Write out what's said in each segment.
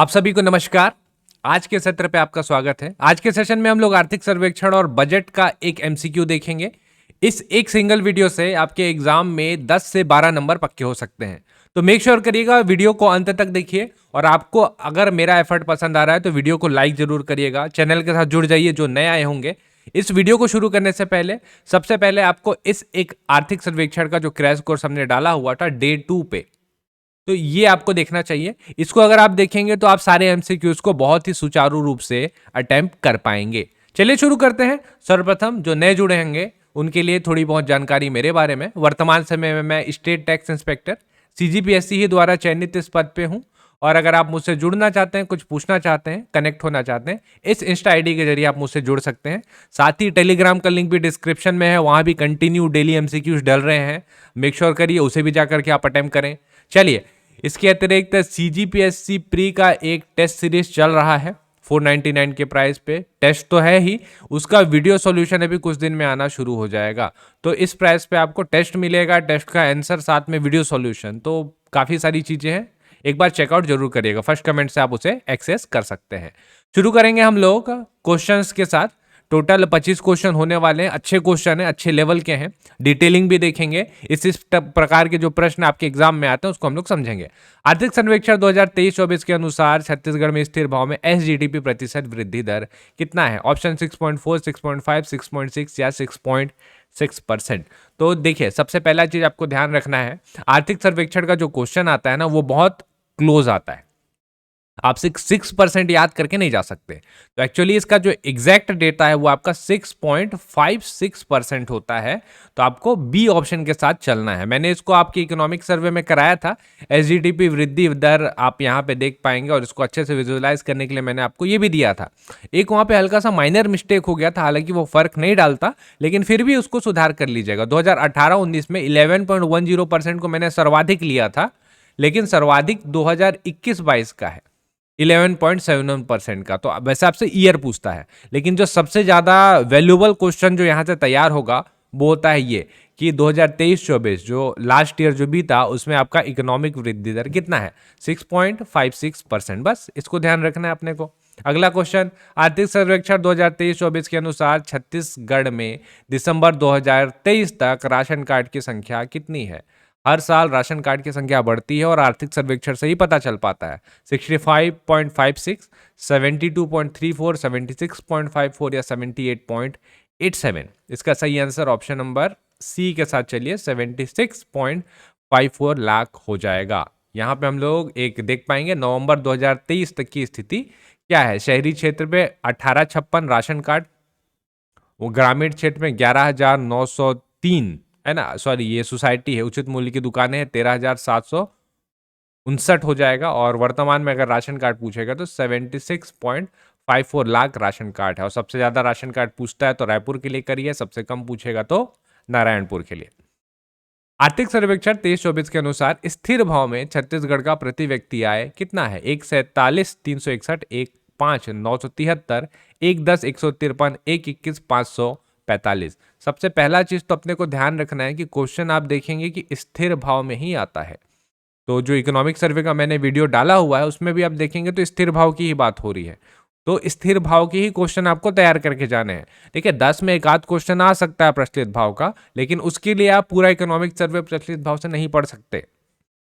आप सभी को नमस्कार। आज के सत्र पे आपका स्वागत है। आज के सेशन में हम लोग आर्थिक सर्वेक्षण और बजट का एक एमसीक्यू देखेंगे। इस एक सिंगल वीडियो से आपके एग्जाम में 10 से 12 नंबर पक्के हो सकते हैं। तो मेक श्योर करिएगा वीडियो को अंत तक देखिए, और आपको अगर मेरा एफर्ट पसंद आ रहा है तो वीडियो को लाइक जरूर करिएगा। चैनल के साथ जुड़ जाइए जो नए आए होंगे। इस वीडियो को शुरू करने से पहले सबसे पहले आपको इस एक आर्थिक सर्वेक्षण का जो क्रैश कोर्स हमने डाला हुआ था डे 2 पे, तो ये आपको देखना चाहिए। इसको अगर आप देखेंगे तो आप सारे एमसीक्यूज को बहुत ही सुचारू रूप से अटेम्प्ट कर पाएंगे। चलिए शुरू करते हैं। सर्वप्रथम जो नए जुड़े होंगे उनके लिए थोड़ी बहुत जानकारी मेरे बारे में। वर्तमान समय में मैं स्टेट टैक्स इंस्पेक्टर सीजीपीएससी ही द्वारा चयनित इस पद पे हूं। और अगर आप मुझसे जुड़ना चाहते हैं, कुछ पूछना चाहते हैं, कनेक्ट होना चाहते हैं, इस इंस्टा आईडी के जरिए आप मुझसे जुड़ सकते हैं। साथ ही टेलीग्राम का लिंक भी डिस्क्रिप्शन में है, वहां भी कंटिन्यू डेली एमसीक्यूज डल रहे हैं। मेक श्योर करिए उसे भी जाकर के आप अटेम्प्ट करें। चलिए, इसके अतिरिक्त सीजीपीएससी प्री का एक टेस्ट सीरीज चल रहा है 499 के प्राइस पे। टेस्ट तो है ही, उसका वीडियो सॉल्यूशन अभी कुछ दिन में आना शुरू हो जाएगा। तो इस प्राइस पे आपको टेस्ट मिलेगा, टेस्ट का आंसर साथ में वीडियो सॉल्यूशन, तो काफ़ी सारी चीज़ें हैं। एक बार चेकआउट जरूर करिएगा, फर्स्ट कमेंट से आप उसे एक्सेस कर सकते हैं। शुरू करेंगे हम लोग क्वेश्चंस के साथ। टोटल 25 क्वेश्चन होने वाले हैं। अच्छे क्वेश्चन हैं, अच्छे लेवल के हैं। डिटेलिंग भी देखेंगे। इस प्रकार के जो प्रश्न आपके एग्जाम में आते हैं उसको हम लोग समझेंगे। आर्थिक सर्वेक्षण 2023-24 के अनुसार छत्तीसगढ़ में स्थिर भाव में एसजीडीपी प्रतिशत वृद्धि दर कितना है? ऑप्शन 6.4, 6.5, 6.6 या 6.6%। तो देखिए, सबसे पहला चीज आपको ध्यान रखना है, आर्थिक सर्वेक्षण का जो क्वेश्चन आता है ना, वो बहुत क्लोज आता है। आप 6% याद करके नहीं जा सकते। तो एक्चुअली इसका जो एग्जैक्ट डेटा है वो आपका 6.56% होता है। तो आपको बी ऑप्शन के साथ चलना है। मैंने इसको आपके इकोनॉमिक सर्वे में कराया था। एसजीडीपी वृद्धि दर आप यहाँ पे देख पाएंगे, और इसको अच्छे से विजुअलाइज करने के लिए मैंने आपको ये भी दिया था। एक वहाँ पे हल्का सा माइनर मिस्टेक हो गया था, हालांकि वो फर्क नहीं डालता, लेकिन फिर भी उसको सुधार कर लीजिएगा। 2018-19 में 11.10% को मैंने सर्वाधिक लिया था, लेकिन सर्वाधिक 2021-22 का है 11.71% का। तो वैसे आपसे ईयर पूछता है, लेकिन जो सबसे ज्यादा वैल्यूएबल क्वेश्चन जो यहां से तैयार होगा वो होता है ये कि 2023-24 जो लास्ट ईयर जो बीता उसमें आपका इकोनॉमिक वृद्धि दर कितना है? 6.56%। बस इसको ध्यान रखना है अपने को। अगला क्वेश्चन, आर्थिक सर्वेक्षण 2023-24 के अनुसार छत्तीसगढ़ में दिसंबर 2023 तक राशन कार्ड की संख्या कितनी है? हर साल राशन कार्ड की संख्या बढ़ती है और आर्थिक सर्वेक्षण से ही पता चल पाता है। 65.56, 72.34, 76.54 या 78.87। इसका सही आंसर ऑप्शन नंबर सी के साथ चलिए, 76.54 लाख हो जाएगा। यहाँ पे हम लोग एक देख पाएंगे नवंबर 2023 तक की स्थिति क्या है। शहरी क्षेत्र में 1856 राशन कार्ड, वो ग्रामीण क्षेत्र में 11,903 है ना, सॉरी ये सोसाइटी है। उचित मूल्य की दुकानें हैं 13,759 हो जाएगा। और वर्तमान में अगर राशन कार्ड पूछेगा तो 76.54 लाख राशन कार्ड है। और सबसे ज्यादा राशन कार्ड पूछता है तो रायपुर के लिए करिए, सबसे कम पूछेगा तो नारायणपुर के लिए। आर्थिक सर्वेक्षण 23-24 के अनुसार स्थिर भाव में छत्तीसगढ़ का प्रति व्यक्ति आय कितना है? 1,47,361, 1,05,973, 1,10,153, 1,21,545। सबसे पहला चीज तो अपने को ध्यान रखना है कि क्वेश्चन आप देखेंगे कि स्थिर भाव में ही आता है। तो जो इकोनॉमिक सर्वे का मैंने वीडियो डाला हुआ है उसमें भी आप देखेंगे तो स्थिर भाव की ही बात हो रही है। तो स्थिर भाव के ही क्वेश्चन आपको तैयार करके जाने हैं। देखिए, 10 में एक आध क्वेश्चन आ सकता है प्रचलित भाव का, लेकिन उसके लिए आप पूरा इकोनॉमिक सर्वे प्रचलित भाव से नहीं पढ़ सकते।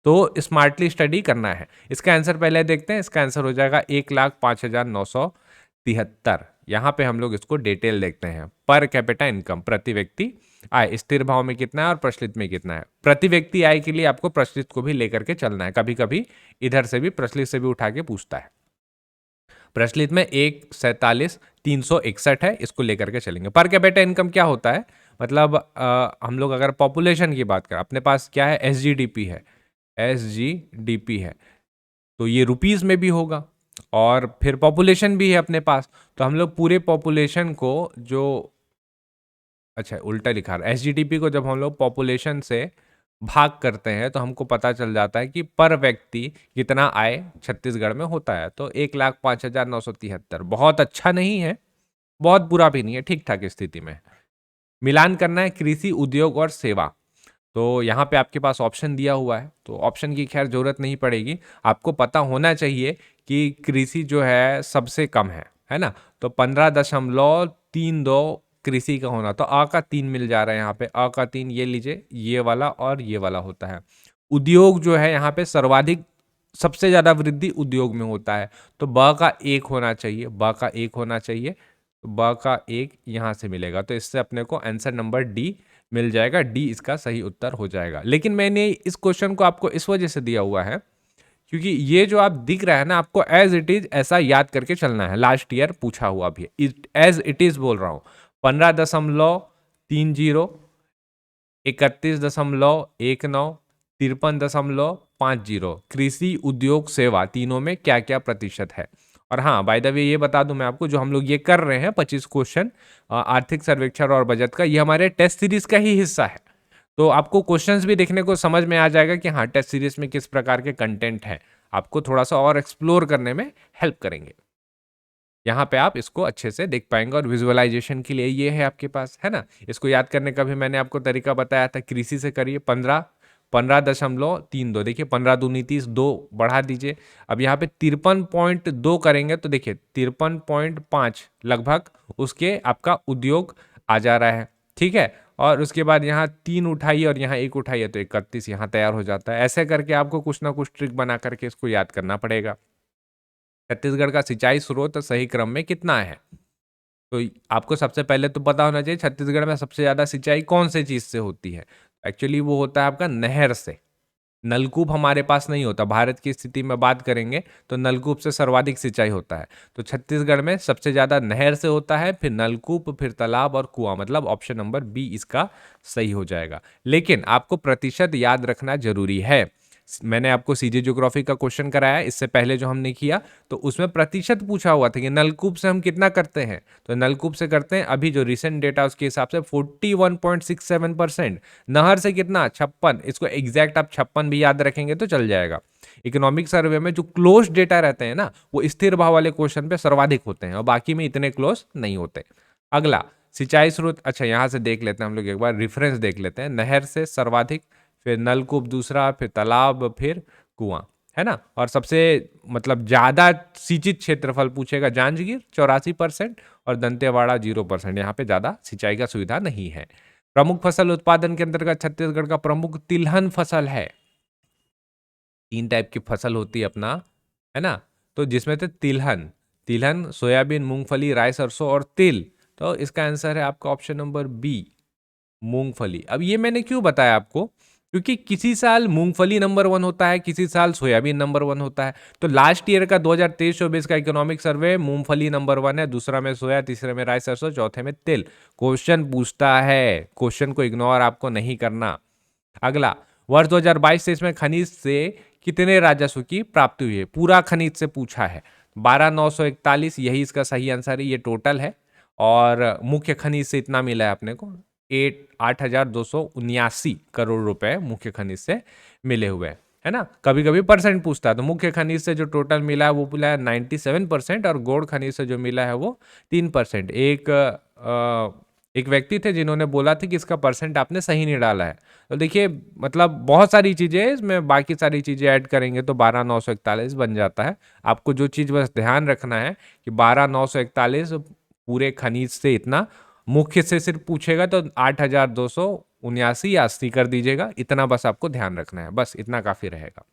तो स्मार्टली स्टडी करना है। इसका आंसर पहले देखते हैं। इसका आंसर हो जाएगा 1,05,973। यहाँ पे हम लोग इसको डिटेल देखते हैं। पर कैपिटा इनकम, प्रति व्यक्ति आय स्थिर भाव में कितना है और प्रचलित में कितना है। प्रति व्यक्ति आय के लिए आपको प्रचलित को भी लेकर के चलना है। कभी कभी इधर से भी प्रचलित से भी उठा के पूछता है। प्रचलित में 1,47,361 है, इसको लेकर के चलेंगे। पर कैपिटा इनकम क्या होता है? मतलब हम लोग अगर पॉपुलेशन की बात करें, अपने पास क्या है? एसजीडीपी है। एसजीडीपी है तो ये रुपीस में भी होगा, और फिर पॉपुलेशन भी है अपने पास। तो हम लोग पूरे पॉपुलेशन को जो, अच्छा उल्टा लिखा रहा है, एसजीडीपी को जब हम लोग पॉपुलेशन से भाग करते हैं तो हमको पता चल जाता है कि पर व्यक्ति कितना आय छत्तीसगढ़ में होता है। तो 1,05,973 बहुत अच्छा नहीं है, बहुत बुरा भी नहीं है, ठीक ठाक स्थिति में। मिलान करना है कृषि, उद्योग और सेवा। तो यहाँ पे आपके पास ऑप्शन दिया हुआ है, तो ऑप्शन की खैर जरूरत नहीं पड़ेगी। आपको पता होना चाहिए कि कृषि जो है सबसे कम है ना। तो 15.32 कृषि का होना, तो अ का 3 मिल जा रहा है यहाँ पे, अ का 3 ये लीजिए, ये वाला और ये वाला होता है। उद्योग जो है यहाँ पे सर्वाधिक, सबसे ज्यादा वृद्धि उद्योग में होता है, तो ब का 1 होना चाहिए, ब का 1 होना चाहिए, तो ब का 1 यहां से मिलेगा। तो इससे अपने को आंसर नंबर डी मिल जाएगा, डी इसका सही उत्तर हो जाएगा। लेकिन मैंने इस क्वेश्चन को आपको इस वजह से दिया हुआ है क्योंकि ये जो आप दिख रहा है ना, आपको एज इट इज ऐसा याद करके चलना है। लास्ट ईयर पूछा हुआ भी है, एज इट इज बोल रहा हूं। 15.30, 31.19, 53.50, कृषि उद्योग सेवा, तीनों में क्या क्या प्रतिशत है। और हाँ, बाय द वे ये बता दूं मैं आपको, जो हम लोग ये कर रहे हैं 25 क्वेश्चन आर्थिक सर्वेक्षण और बजट का, ये हमारे टेस्ट सीरीज का ही हिस्सा है। तो आपको क्वेश्चंस भी देखने को समझ में आ जाएगा कि हाँ, टेस्ट सीरीज में किस प्रकार के कंटेंट है, आपको थोड़ा सा और एक्सप्लोर करने में हेल्प करेंगे। यहाँ पे आप इसको अच्छे से देख पाएंगे और विजुअलाइजेशन के लिए ये है आपके पास, है ना। इसको याद करने का भी मैंने आपको तरीका बताया था, कृषि से करिए। 15.32, देखिए 15 दूनी 30, 2 बढ़ा दीजिए। अब यहाँ पे 53.2 करेंगे तो देखिए 53.5 लगभग उसके आपका उद्योग आ जा रहा है, ठीक है। और उसके बाद यहाँ 3 उठाइए और यहाँ 1 उठाइए, तो 31 यहाँ तैयार हो जाता है। ऐसे करके आपको कुछ ना कुछ ट्रिक बना करके इसको याद करना पड़ेगा। छत्तीसगढ़ का सिंचाई स्रोत सही क्रम में कितना है, तो आपको सबसे पहले तो पता होना चाहिए छत्तीसगढ़ में सबसे ज्यादा सिंचाई कौन से चीज से होती है। एक्चुअली वो होता है आपका नहर से। नलकूप हमारे पास नहीं होता, भारत की स्थिति में बात करेंगे तो नलकूप से सर्वाधिक सिंचाई होता है। तो छत्तीसगढ़ में सबसे ज्यादा नहर से होता है, फिर नलकूप, फिर तालाब और कुआं, मतलब ऑप्शन नंबर बी इसका सही हो जाएगा। लेकिन आपको प्रतिशत याद रखना जरूरी है। मैंने आपको सीजे ज्योग्राफी का क्वेश्चन कराया इससे पहले जो हमने किया, तो उसमें प्रतिशत पूछा हुआ था कि नलकूप से हम कितना करते हैं, तो नलकूप से करते हैं अभी जो रिसेंट डेटा उसके हिसाब से 41.67%। नहर से कितना, 56। इसको एग्जैक्ट आप 56 भी याद रखेंगे तो चल जाएगा। इकोनॉमिक सर्वे में जो क्लोज डेटा रहते हैं ना, वो स्थिर भाव वाले क्वेश्चन पे सर्वाधिक होते हैं और बाकी में इतने क्लोज नहीं होते। अगला सिंचाई स्रोत, अच्छा यहां से देख लेते हैं हम लोग एक बार, रेफरेंस देख लेते हैं। नहर से सर्वाधिक, फिर नलकूप दूसरा, फिर तालाब, फिर कुआं, है ना। और सबसे मतलब ज्यादा सिंचित क्षेत्रफल पूछेगा जांजगीर 84% और दंतेवाड़ा 0%। यहाँ पे ज्यादा सिंचाई का सुविधा नहीं है। प्रमुख फसल उत्पादन के अंतर्गत छत्तीसगढ़ का प्रमुख तिलहन फसल है। 3 टाइप की फसल होती है अपना, है ना। तो जिसमें से तिलहन, तिलहन, सोयाबीन, मूंगफली, राई, सरसों और तिल, तो इसका आंसर है आपका ऑप्शन नंबर बी, मूंगफली। अब ये मैंने क्यों बताया आपको, क्योंकि किसी साल मूंगफली नंबर 1 होता है, किसी साल सोयाबीन नंबर 1 होता है। तो लास्ट ईयर का 2023-24 का इकोनॉमिक सर्वे मूंगफली नंबर 1 है, दूसरा में सोया, तीसरे में राई सरसों, चौथे में तिल। क्वेश्चन पूछता है, क्वेश्चन को इग्नोर आपको नहीं करना। अगला, वर्ष 2022-23 में खनिज से कितने राजस्व की प्राप्ति हुई है, पूरा खनिज से पूछा है। 12,941, यही इसका सही आंसर है, ये टोटल है। और मुख्य खनिज से इतना मिला है अपने को, 8,279 करोड़ रुपए मुख्य खनिज से मिले हुए हैं, है ना। कभी कभी परसेंट पूछता है, तो मुख्य खनिज से जो टोटल मिला है वो मिला है 97%, और गौड़ खनिज से जो मिला है वो 3%। एक व्यक्ति थे जिन्होंने बोला था कि इसका परसेंट आपने सही नहीं डाला है। तो देखिए, मतलब बहुत सारी चीजें हैं इसमें, बाकी सारी चीजें ऐड करेंगे तो 12,941 बन जाता है। आपको जो चीज बस ध्यान रखना है कि 12,941 पूरे खनिज से इतना, मुख्य से सिर्फ पूछेगा तो 8,279 या 80 कर दीजिएगा, इतना बस आपको ध्यान रखना है, बस इतना काफी रहेगा।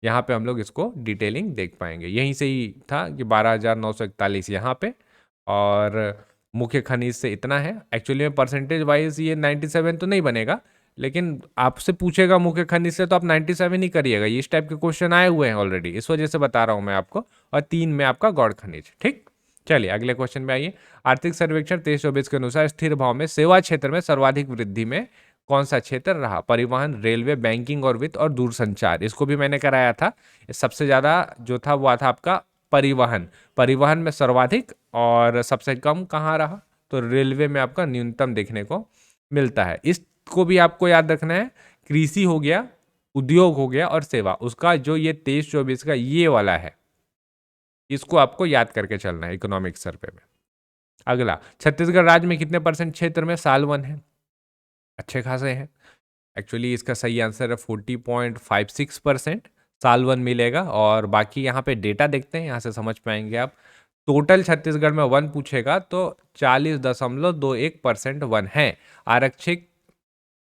यहाँ पे हम लोग इसको डिटेलिंग देख पाएंगे, यहीं से ही था कि 12,941 यहाँ पे, और मुख्य खनिज से इतना है। एक्चुअली में परसेंटेज वाइज ये 97 तो नहीं बनेगा, लेकिन आपसे पूछेगा मुख्य खनिज से तो आप 97 ही करिएगा। इस टाइप के क्वेश्चन आए हुए हैं ऑलरेडी, इस वजह से बता रहा हूं मैं आपको। और 3 में आपका गौड़ खनिज, ठीक। चलिए अगले क्वेश्चन में आइए। आर्थिक सर्वेक्षण 23-24 के अनुसार स्थिर भाव में सेवा क्षेत्र में सर्वाधिक वृद्धि में कौन सा क्षेत्र रहा, परिवहन, रेलवे, बैंकिंग और वित्त और दूरसंचार। इसको भी मैंने कराया था। सबसे ज्यादा जो था वो था आपका परिवहन, परिवहन में सर्वाधिक, और सबसे कम कहाँ रहा, तो रेलवे में आपका न्यूनतम देखने को मिलता है। इसको भी आपको याद रखना है। कृषि हो गया, उद्योग हो गया और सेवा, उसका जो ये 23-24 का ये वाला है, इसको आपको याद करके चलना है इकोनॉमिक सर्वे में। अगला, छत्तीसगढ़ राज्य में कितने परसेंट क्षेत्र में साल 1 है, अच्छे खासे हैं। एक्चुअली इसका सही आंसर है 40.56%, साल 1 मिलेगा। और बाकी यहाँ पे डेटा देखते हैं, यहाँ से समझ पाएंगे आप। टोटल छत्तीसगढ़ में वन पूछेगा तो 40.21% वन है। आरक्षित,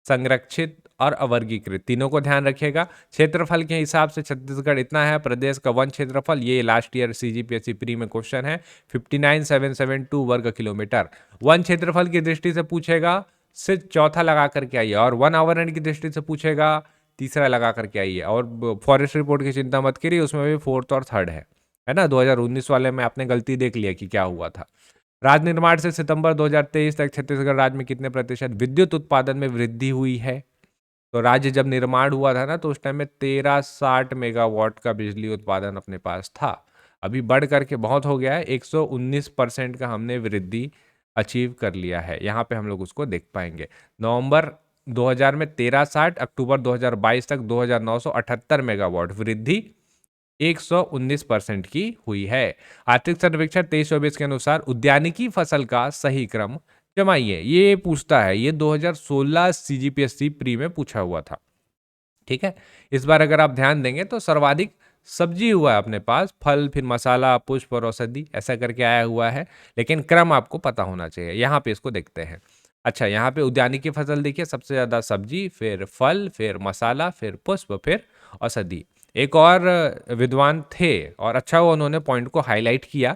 संरक्षित और अवर्गीकृत तीनों को ध्यान रखिएगा। क्षेत्रफल के हिसाब से छत्तीसगढ़ इतना है। प्रदेश का वन क्षेत्रफल, ये लास्ट ईयर सीजीपीएससी प्री में क्वेश्चन है, 59,772 वर्ग किलोमीटर। वन क्षेत्रफल की दृष्टि से पूछेगा, सिर्फ चौथा लगा करके आइए। और वन आवरण की दृष्टि से पूछेगा, तीसरा लगा करके आइए। और फॉरेस्ट रिपोर्ट की चिंता मत करिए, उसमें भी फोर्थ और थर्ड है ना। 2019 वाले में आपने गलती देख लिया कि क्या हुआ था। राज्य निर्माण से सितंबर 2023 तक छत्तीसगढ़ राज्य में कितने प्रतिशत विद्युत उत्पादन में वृद्धि हुई है? तो राज्य जब निर्माण हुआ था ना, तो उस टाइम में 1360 मेगावाट का बिजली उत्पादन अपने पास था। अभी बढ़ करके बहुत हो गया है, 119% का हमने वृद्धि अचीव कर लिया है। यहाँ पे हम लोग उसको देख पाएंगे। नवंबर 2000 में 1360, अक्टूबर 2022 तक 2978 मेगावाट, वृद्धि 119% की हुई है। आर्थिक सर्वेक्षण 23-24 के अनुसार उद्यानिकी फसल का सही क्रम जमाइए। ये पूछता है, ये 2016 सीजीपीएससी प्री में पूछा हुआ था। ठीक है, इस बार अगर आप ध्यान देंगे तो सर्वाधिक सब्जी हुआ है अपने पास, फल, फिर मसाला, पुष्प और औषधि, ऐसा करके आया हुआ है। लेकिन क्रम आपको पता होना चाहिए। यहाँ पे इसको देखते हैं। अच्छा, यहाँ पे उद्यानिकी फसल देखिए, सबसे ज्यादा सब्जी, फिर फल, फिर मसाला, फिर पुष्प, फिर औषधि। एक और विद्वान थे और अच्छा हुआ उन्होंने पॉइंट को हाईलाइट किया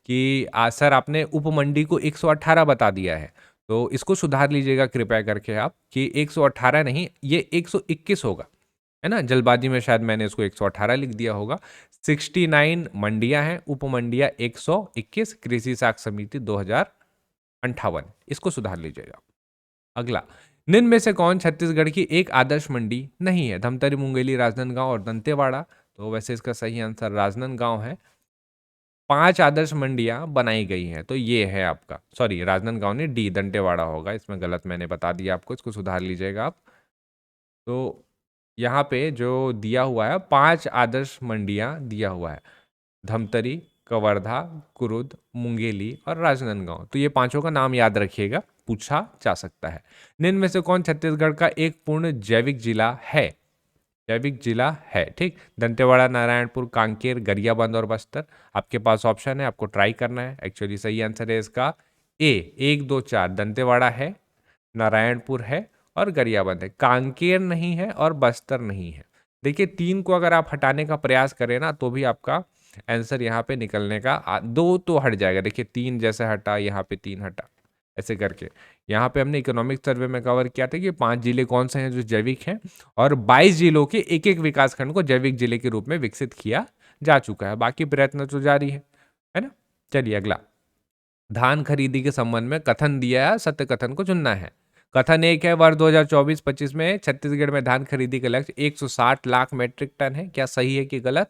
कि सर आपने उपमंडी को 118 बता दिया है, तो इसको सुधार लीजिएगा कृपया करके आप, कि 118 नहीं, ये 121 होगा, है ना। जल्दबाजी में शायद मैंने इसको 118 लिख दिया होगा। 69 मंडियां हैं, उपमंडियां 121, कृषि साख समिति 2058, इसको सुधार लीजिएगा। अगला, निम्न में से कौन छत्तीसगढ़ की एक आदर्श मंडी नहीं है? धमतरी, मुंगेली, राजनांदगांव और दंतेवाड़ा। तो वैसे इसका सही आंसर राजनांदगांव है। 5 आदर्श मंडियां बनाई गई हैं, तो ये है आपका, सॉरी राजनांदगांव नहीं, डी दंतेवाड़ा होगा, इसमें गलत मैंने बता दिया आपको, इसको सुधार लीजिएगा आप। तो यहाँ पे जो दिया हुआ है, 5 आदर्श मंडियां दिया हुआ है, धमतरी, कवर्धा, कुरुद, मुंगेली और राजनांदगांव। तो ये पांचों का नाम याद रखिएगा, पूछा जा सकता है। निम्न में से कौन छत्तीसगढ़ का एक पूर्ण जैविक जिला है? जैविक जिला है, ठीक। दंतेवाड़ा, नारायणपुर, कांकेर, गरियाबंद और बस्तर। आपके पास ऑप्शन है, आपको ट्राई करना है। एक्चुअली सही आंसर है इसका ए, 1, 2, 4। दंतेवाड़ा है, नारायणपुर है और गरियाबंद है। कांकेर नहीं है और बस्तर नहीं है। देखिए, 3 को अगर आप हटाने का प्रयास करें ना, तो भी आपका आंसर यहाँ पे निकलने का 2 तो हट जाएगा। देखिए 3 जैसे हटा, यहाँ पे 3 हटा, ऐसे करके। यहाँ पे हमने इकोनॉमिक सर्वे में कवर किया था कि 5 जिले कौन से हैं जो जैविक हैं, और 22 जिलों के एक एक विकासखंड को जैविक जिले के रूप में विकसित किया जा चुका है। बाकी प्रयत्न तो जारी है ना। चलिए अगला, धान खरीदी के संबंध में कथन दिया है, सत्य कथन को चुनना है। कथन 1 है, वर्ष 2024-25 में छत्तीसगढ़ में धान खरीदी का लक्ष्य 160 लाख मीट्रिक टन है। क्या सही है कि गलत?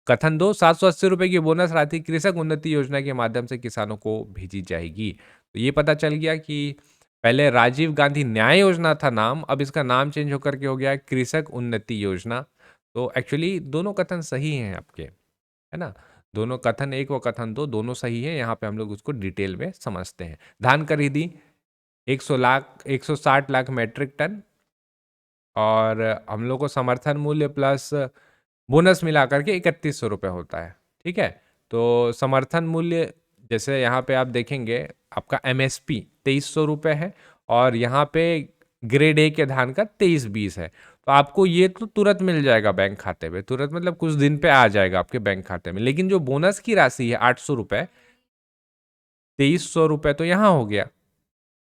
कथन 2, 780 रुपए की बोनस राशि कृषक उन्नति योजना के माध्यम से किसानों को भेजी जाएगी। तो ये पता चल गया कि पहले राजीव गांधी न्याय योजना था नाम, अब इसका नाम चेंज होकर के हो गया कृषक उन्नति योजना। तो एक्चुअली दोनों कथन सही हैं आपके, है ना। दोनों कथन 1 व कथन 2 दोनों सही है। यहाँ पे हम लोग उसको डिटेल में समझते हैं। धान खरीदी 160 लाख मीट्रिक टन, और हम लोग को समर्थन मूल्य प्लस बोनस मिला करके 3100 रुपये होता है। ठीक है, तो समर्थन मूल्य जैसे यहाँ पे आप देखेंगे, आपका एमएसपी 2300 रुपये है, और यहाँ पे ग्रेड ए के धान का 2320 है। तो आपको ये तो तुरंत मिल जाएगा बैंक खाते में, तुरंत मतलब कुछ दिन पे आ जाएगा आपके बैंक खाते में। लेकिन जो बोनस की राशि है 800 रुपये, 2300 रुपये तो यहाँ हो गया,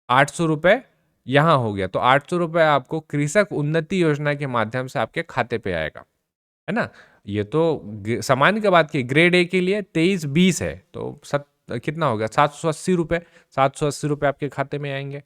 800 रुपये यहाँ हो गया, तो 800 रुपये आपको कृषक उन्नति योजना के माध्यम से आपके खाते पे आएगा, है ना। ये तो सामान्य की बात की, ग्रेड ए के लिए 2320 है, तो कितना हो गया, 780 रुपये। 780 रुपये आपके खाते में आएंगे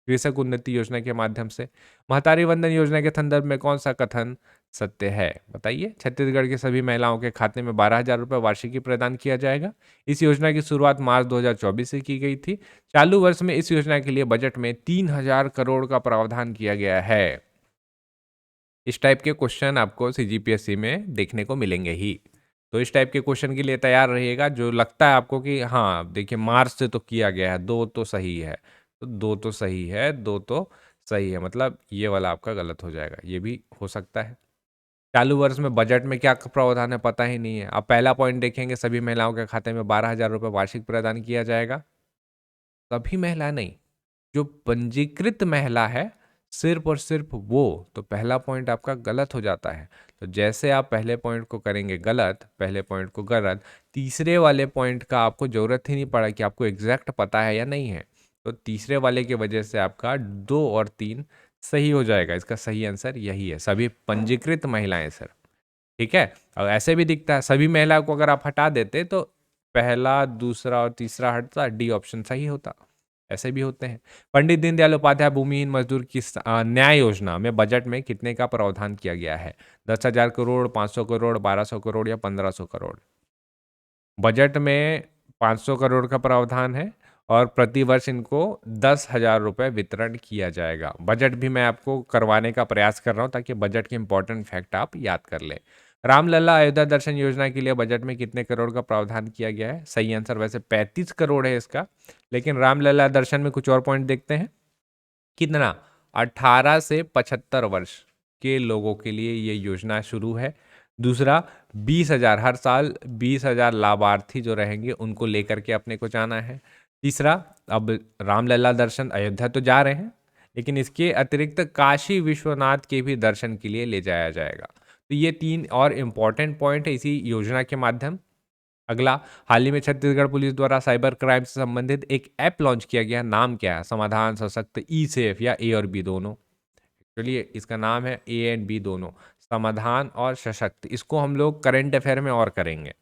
कृषक उन्नति योजना के माध्यम से। महतारी वंदन योजना के संदर्भ में कौन सा कथन सत्य है? बताइए। छत्तीसगढ़ के सभी महिलाओं के खाते में 12,000 रुपये वार्षिकी प्रदान किया जाएगा। इस योजना की शुरुआत मार्च 2024 से की गई थी। चालू वर्ष में इस योजना के लिए बजट में 3,000 करोड़ का प्रावधान किया गया है। इस टाइप के क्वेश्चन आपको सीजीपीएससी में देखने को मिलेंगे ही। तो इस टाइप के क्वेश्चन के लिए तैयार रहिएगा। जो लगता है आपको कि हाँ देखिए मार्च से तो किया गया है, 2 तो सही है, तो 2 तो सही है, 2 तो सही है, मतलब ये वाला आपका गलत हो जाएगा, ये भी हो सकता है। चालू वर्ष में बजट में क्या प्रावधान है पता ही नहीं है। अब पहला पॉइंट देखेंगे, सभी महिलाओं के खाते में 12,000 रुपये वार्षिक प्रदान किया जाएगा। सभी महिला नहीं, जो पंजीकृत महिला है सिर्फ और सिर्फ वो, तो पहला पॉइंट आपका गलत हो जाता है। तो जैसे आप पहले पॉइंट को करेंगे गलत, पहले पॉइंट को गलत, तीसरे वाले पॉइंट का आपको जरूरत ही नहीं पड़ा कि आपको एग्जैक्ट पता है या नहीं है, तो तीसरे वाले की वजह से आपका 2 और 3 सही हो जाएगा। इसका सही आंसर यही है, सभी पंजीकृत महिलाएं सर। ठीक है, और ऐसे भी दिखता है, सभी महिला को अगर आप हटा देते तो पहला दूसरा और तीसरा हटता, डी ऑप्शन सही होता। ऐसे भी होते हैं। पंडित दीनदयाल उपाध्याय भूमिहीन मजदूर की न्याय योजना में बजट में कितने का प्रावधान किया गया है? 10,000 करोड़, 500 करोड़, 1200 करोड़ या 1500 करोड़? बजट में 500 करोड़ का प्रावधान है और प्रतिवर्ष इनको 10,000 रुपये वितरण किया जाएगा। बजट भी मैं आपको करवाने का प्रयास कर रहा हूँ ताकि बजट के इंपॉर्टेंट फैक्ट आप याद कर लें। रामलला अयोध्या दर्शन योजना के लिए बजट में कितने करोड़ का प्रावधान किया गया है? सही आंसर वैसे 35 करोड़ है इसका, लेकिन रामलला दर्शन में कुछ और पॉइंट देखते हैं। कितना? 18 से 75 वर्ष के लोगों के लिए ये योजना शुरू है। दूसरा, 20,000 हर साल 20,000 लाभार्थी जो रहेंगे उनको लेकर के अपने को जाना है। तीसरा, अब रामलला दर्शन अयोध्या तो जा रहे हैं, लेकिन इसके अतिरिक्त काशी विश्वनाथ के भी दर्शन के लिए ले जाया जाएगा। तो ये 3 और इम्पॉर्टेंट पॉइंट है इसी योजना के माध्यम। अगला, हाल ही में छत्तीसगढ़ पुलिस द्वारा साइबर क्राइम से संबंधित एक ऐप लॉन्च किया गया, नाम क्या है? समाधान, सशक्त, ई सेफ या ए और बी दोनों? चलिए, इसका नाम है ए एंड बी दोनों, समाधान और सशक्त। इसको हम लोग करंट अफेयर में और करेंगे,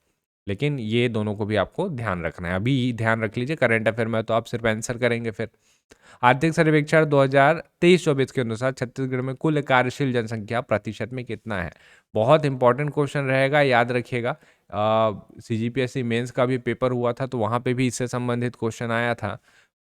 लेकिन ये दोनों को भी आपको ध्यान रखना है। अभी ध्यान रख लीजिए, करंट अफेयर में तो आप सिर्फ आंसर करेंगे फिर। आर्थिक सर्वेक्षण 2023-24 के अनुसार छत्तीसगढ़ में कुल कार्यशील जनसंख्या प्रतिशत में कितना है? बहुत इंपॉर्टेंट क्वेश्चन रहेगा, याद रखिएगा। CGPSC मेंस का भी पेपर हुआ था तो वहाँ पे भी इससे संबंधित क्वेश्चन आया था।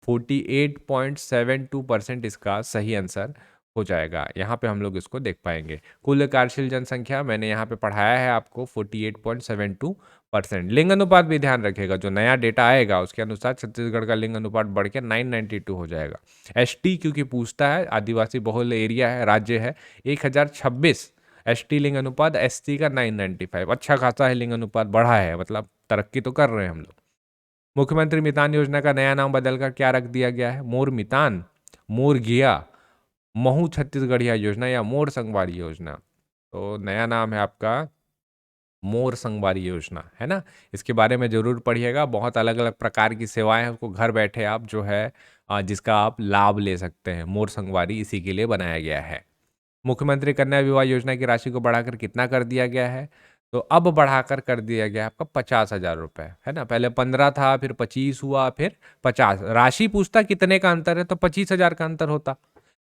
48.72% इसका सही आंसर हो जाएगा। यहाँ पे हम लोग इसको देख पाएंगे। कुल कार्यशील जनसंख्या मैंने यहाँ पे पढ़ाया है आपको 48.72%। लिंग अनुपात भी ध्यान रखिएगा, जो नया डेटा आएगा उसके अनुसार छत्तीसगढ़ का लिंग अनुपात बढ़ के 992 हो जाएगा। ST क्योंकि पूछता है, आदिवासी बहुल एरिया है, राज्य है, 1026 ST लिंग अनुपात, SC का 995। अच्छा खासा है, लिंग अनुपात बढ़ा है, मतलब तरक्की तो कर रहे हैं हम लोग। मुख्यमंत्री मितान योजना का नया नाम बदलकर क्या रख दिया गया है? मोर मितान, मोर गिया, महू छत्तीसगढ़िया योजना या मोर संगवारी योजना? तो नया नाम है आपका मोर संगवारी योजना, है ना। इसके बारे में जरूर पढ़िएगा, बहुत अलग अलग प्रकार की सेवाएं हैं, उसको घर बैठे आप जो है जिसका आप लाभ ले सकते हैं। मोर संगवारी इसी के लिए बनाया गया है। मुख्यमंत्री कन्या विवाह योजना की राशि को बढ़ाकर कितना कर दिया गया है? तो अब बढ़ाकर कर दिया गया आपका 50,000 रुपये, है ना। पहले 15 था, फिर 25 हुआ, फिर 50। राशि पूछता कितने का अंतर है तो 25,000 का अंतर होता,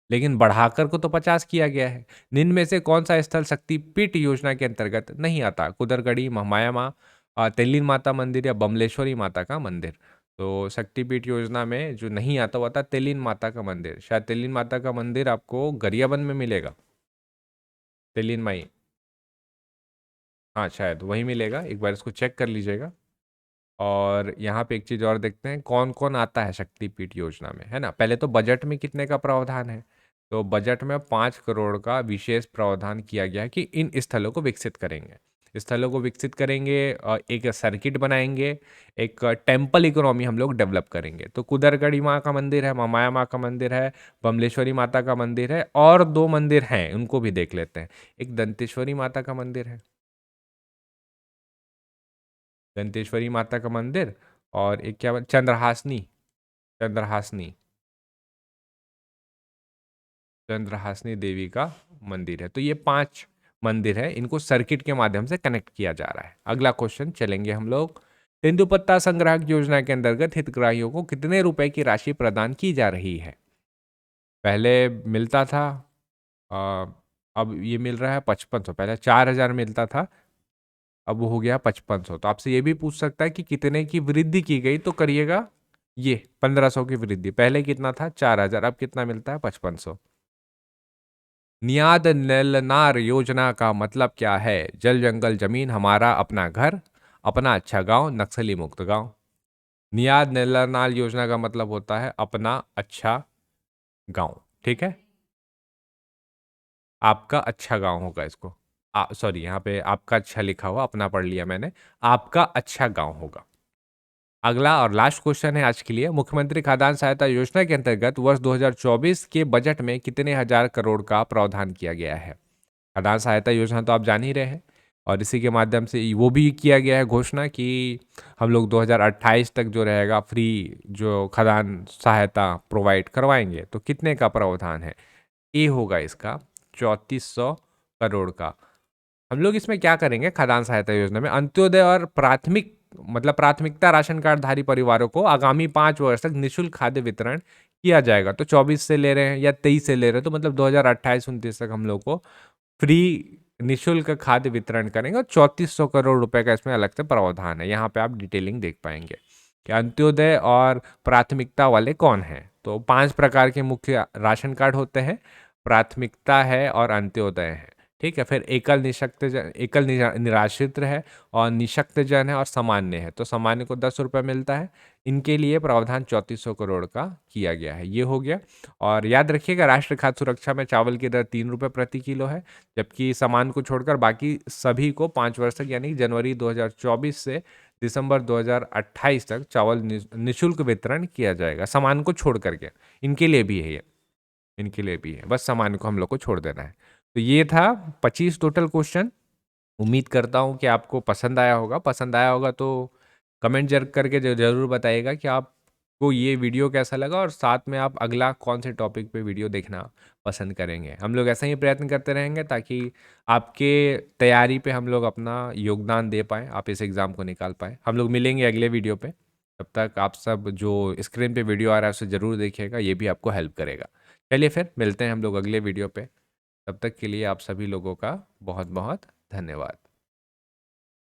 लेकिन बढ़ाकर को तो 50 किया गया है। निम्न में से कौन सा स्थल शक्तिपीठ योजना के अंतर्गत नहीं आता? कुदरगढ़ी, महामाया माँ, तेलिन माता मंदिर या बमलेश्वरी माता का मंदिर? तो शक्तिपीठ योजना में जो नहीं आता वो आता तेलिन माता का मंदिर। शायद तेलिन माता का मंदिर आपको गरियाबंद में मिलेगा, तेलिन माई, हाँ शायद वही मिलेगा, एक बार इसको चेक कर लीजिएगा। और यहाँ पे एक चीज़ और देखते हैं, कौन कौन आता है शक्तिपीठ योजना में, है ना। पहले तो बजट में कितने का प्रावधान है? तो बजट में 5 करोड़ का विशेष प्रावधान किया गया है कि इन स्थलों को विकसित करेंगे। स्थलों को विकसित करेंगे, एक सर्किट बनाएंगे, एक टेम्पल इकोनॉमी हम लोग डेवलप करेंगे। तो कुदरगढ़ी माँ का मंदिर है, महामाया माँ का मंदिर है, बमलेश्वरी माता का मंदिर है, और 2 मंदिर हैं उनको भी देख लेते हैं। एक दंतेश्वरी माता का मंदिर है, दंतेश्वरी माता का मंदिर, और एक क्या चंद्रहासनी, चंद्रहासनी, चंद्रहासनी देवी का मंदिर है। तो ये 5 मंदिर है, इनको सर्किट के माध्यम से कनेक्ट किया जा रहा है। अगला क्वेश्चन चलेंगे हम लोग। तेंदुपत्ता संग्राहक योजना के अंतर्गत हितग्राहियों को कितने रुपए की राशि प्रदान की जा रही है? पहले मिलता था, आ, अब ये मिल रहा है 5500। पहले 4,000 मिलता था, अब वो हो गया 5500। तो आपसे ये भी पूछ सकता है कि कितने की वृद्धि की गई, तो करिएगा ये 1500 की वृद्धि। पहले कितना था? 4,000, अब कितना मिलता है? 5500। नियाद नलनार योजना का मतलब क्या है? जल जंगल जमीन, हमारा अपना घर, अपना अच्छा गांव, नक्सली मुक्त गांव? नियाद नलनार योजना का मतलब होता है अपना अच्छा गांव, ठीक है। आपका अच्छा गांव होगा इसको। सॉरी, यहाँ पे आपका अच्छा लिखा हुआ, अपना पढ़ लिया मैंने। आपका अच्छा गांव होगा। अगला और लास्ट क्वेश्चन है आज के लिए। मुख्यमंत्री खाद्यान्न सहायता योजना के अंतर्गत वर्ष 2024 के बजट में कितने हजार करोड़ का प्रावधान किया गया है? खाद्यान्न सहायता योजना तो आप जान ही रहे हैं, और इसी के माध्यम से वो भी किया गया है घोषणा कि हम लोग 2028 तक जो रहेगा फ्री जो खाद्यान्न सहायता प्रोवाइड करवाएंगे। तो कितने का प्रावधान है? ए होगा इसका 3400 करोड़ का। हम लोग इसमें क्या करेंगे, खाद्यान्न सहायता योजना में अंत्योदय और प्राथमिक मतलब प्राथमिकता राशन कार्डधारी परिवारों को आगामी 5 वर्ष तक निःशुल्क खाद्य वितरण किया जाएगा। तो 24 से ले रहे हैं या 23 से ले रहे हैं, तो मतलब 2028-29 तक हम लोग को फ्री निःशुल्क खाद्य वितरण करेंगे, और 3400 करोड़ रुपए का इसमें अलग से प्रावधान है। यहाँ पे आप डिटेलिंग देख पाएंगे कि अंत्योदय और प्राथमिकता वाले कौन हैं। तो 5 प्रकार के मुख्य राशन कार्ड होते हैं, प्राथमिकता है और अंत्योदय है। ठीक है, फिर एकल निशक्त जन, एकल निराश्रित है, और निशक्त जन है, और सामान्य है। तो सामान्य को 10 रुपये मिलता है। इनके लिए प्रावधान 3400 करोड़ का किया गया है। ये हो गया। और याद रखिएगा, राष्ट्रीय खाद्य सुरक्षा में चावल की दर 3 रुपये प्रति किलो है, जबकि सामान को छोड़कर बाकी सभी को 5 वर्ष तक यानी जनवरी 2024 से दिसंबर 2028 तक चावल निःशुल्क वितरण किया जाएगा, सामान को छोड़ करके। इनके लिए भी है ये, इनके लिए भी है, बस सामान को हम लोग को छोड़ देना है। तो ये था 25 टोटल क्वेश्चन। उम्मीद करता हूँ कि आपको पसंद आया होगा। पसंद आया होगा तो कमेंट करके ज़रूर बताइएगा कि आपको ये वीडियो कैसा लगा, और साथ में आप अगला कौन से टॉपिक पे वीडियो देखना पसंद करेंगे। हम लोग ऐसा ही प्रयत्न करते रहेंगे ताकि आपके तैयारी पे हम लोग अपना योगदान दे पाएँ, आप इस एग्ज़ाम को निकाल पाएँ। हम लोग मिलेंगे अगले वीडियो पे। तब तक आप सब जो स्क्रीन पे वीडियो आ रहा है उसे ज़रूर देखिएगा, ये भी आपको हेल्प करेगा। चलिए फिर मिलते हैं हम लोग अगले वीडियो पे। तब तक के लिए आप सभी लोगों का बहुत बहुत धन्यवाद।